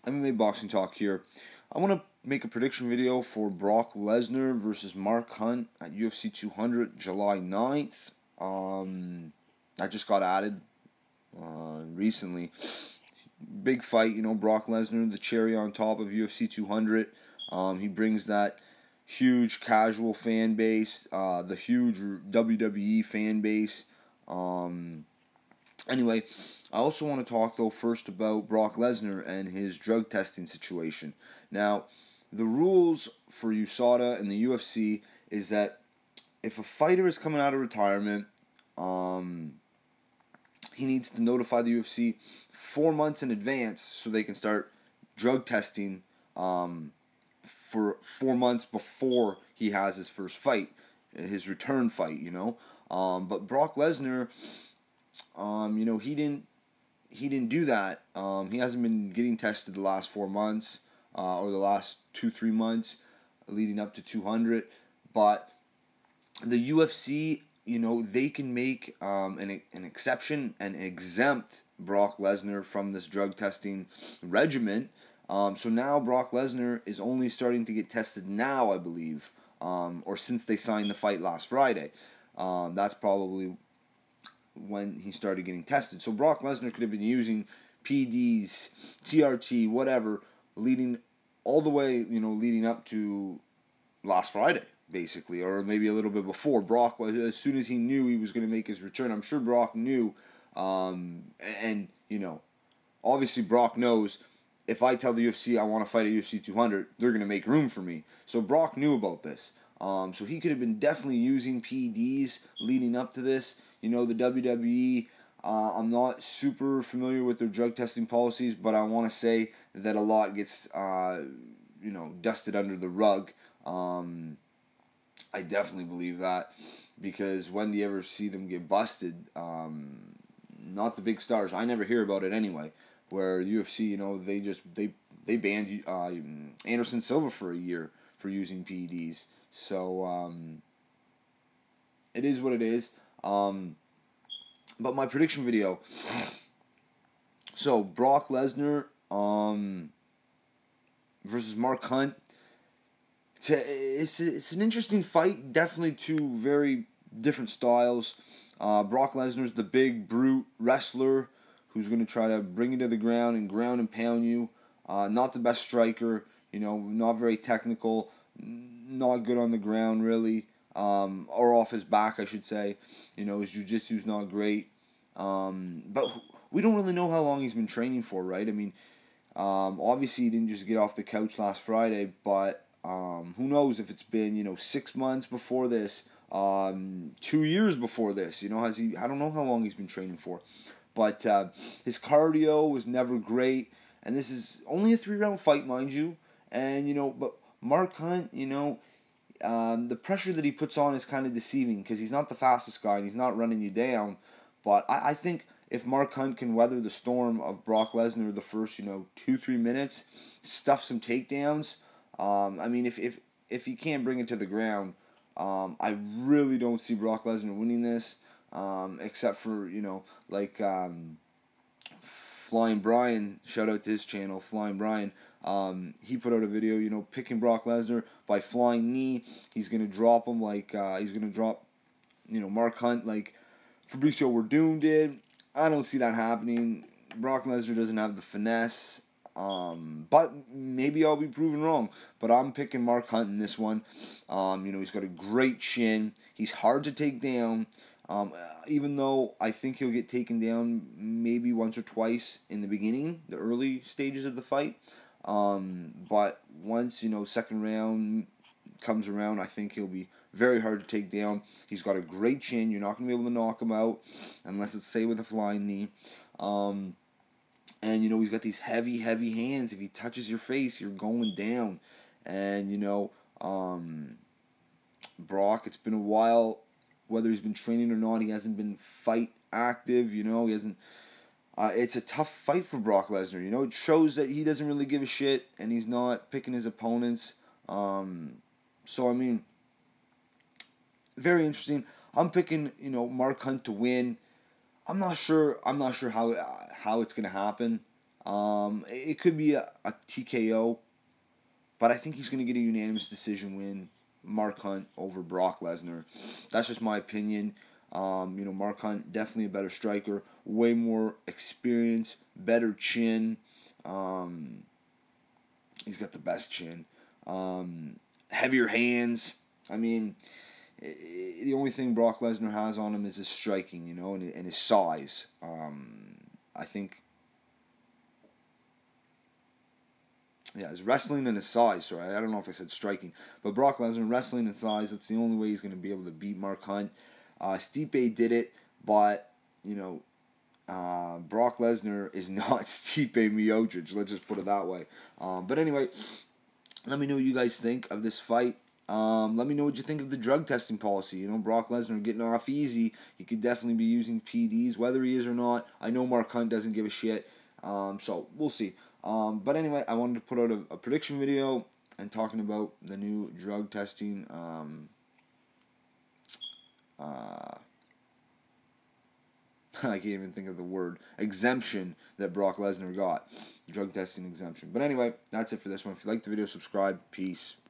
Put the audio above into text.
MMA Boxing Talk here. I want to make a prediction video for Brock Lesnar versus Mark Hunt at UFC 200 July 9th. That just got added recently. Big fight, Brock Lesnar, the cherry on top of UFC 200. He brings that huge casual fan base, the huge WWE fan base. Anyway, I also want to talk, though, first about Brock Lesnar and his drug testing situation. Now, the rules for USADA and the UFC is that if a fighter is coming out of retirement, he needs to notify the UFC 4 months in advance so they can start drug testing for 4 months before he has his first fight, his return fight, But Brock Lesnar, he didn't do that. He hasn't been getting tested the last 4 months or the last 2-3 months leading up to 200. But the UFC, they can make an exception and exempt Brock Lesnar from this drug testing regimen. So now Brock Lesnar is only starting to get tested now, I believe, or since they signed the fight last Friday. That's probably when he started getting tested. So Brock Lesnar could have been using PDs, TRT, whatever, leading all the way, leading up to last Friday, basically, or maybe a little bit before. Brock, as soon as he knew he was going to make his return, I'm sure Brock knew, obviously Brock knows if I tell the UFC I want to fight at UFC 200, they're going to make room for me. So Brock knew about this. So he could have been definitely using PEDs leading up to this. The WWE, I'm not super familiar with their drug testing policies, but I want to say that a lot gets, dusted under the rug. I definitely believe that because when do you ever see them get busted? Not the big stars. I never hear about it anyway. Where UFC, they banned Anderson Silva for a year for using PEDs. So it is what it is. But my prediction video. So Brock Lesnar versus Mark Hunt. It's an interesting fight. Definitely two very different styles. Brock Lesnar's the big brute wrestler who's going to try to bring you to the ground and pound you. Not the best striker. Not very technical. Not good on the ground really. Or off his back, I should say. His jiu-jitsu's not great. But we don't really know how long he's been training for, right? I mean, obviously he didn't just get off the couch last Friday, but who knows if it's been, 6 months before this, 2 years before this, I don't know how long he's been training for. But his cardio was never great, and this is only a 3-round fight, mind you. And, but Mark Hunt, the pressure that he puts on is kind of deceiving because he's not the fastest guy and he's not running you down. But I think if Mark Hunt can weather the storm of Brock Lesnar the first, 2-3 minutes, stuff some takedowns. If he can't bring it to the ground, I really don't see Brock Lesnar winning this. Except for, Flying Brian, shout out to his channel, Flying Brian. He put out a video, picking Brock Lesnar by flying knee. He's going to drop him he's going to drop, Mark Hunt like Fabricio Werdum did. I don't see that happening. Brock Lesnar doesn't have the finesse. But maybe I'll be proven wrong. But I'm picking Mark Hunt in this one. He's got a great chin. He's hard to take down. Even though I think he'll get taken down maybe once or twice in the beginning, the early stages of the fight. But once, second round comes around, I think he'll be very hard to take down. He's got a great chin. You're not going to be able to knock him out unless it's, say, with a flying knee. And, he's got these heavy, heavy hands. If he touches your face, you're going down. And, Brock, it's been a while. Whether he's been training or not, he hasn't been fight active. He hasn't. It's a tough fight for Brock Lesnar. It shows that he doesn't really give a shit, and he's not picking his opponents. Very interesting. I'm picking, Mark Hunt to win. I'm not sure how it's gonna happen. It could be a TKO, but I think he's going to get a unanimous decision win. Mark Hunt over Brock Lesnar. That's just my opinion. Mark Hunt, definitely a better striker, way more experience, better chin. Um, he's got the best chin. Heavier hands. I mean, the only thing Brock Lesnar has on him is his striking, and his size. I think, yeah, his wrestling and his size. Sorry, I don't know if I said striking, but Brock Lesnar, wrestling and size. That's the only way he's going to be able to beat Mark Hunt. Stipe did it, but Brock Lesnar is not Stipe Miocic. Let's just put it that way. But anyway, let me know what you guys think of this fight. Let me know what you think of the drug testing policy. Brock Lesnar getting off easy. He could definitely be using PEDs, whether he is or not. I know Mark Hunt doesn't give a shit. So we'll see. But anyway, I wanted to put out a prediction video and talking about the new drug testing. I can't even think of the word, exemption that Brock Lesnar got. Drug testing exemption. But anyway, that's it for this one. If you liked the video, subscribe. Peace.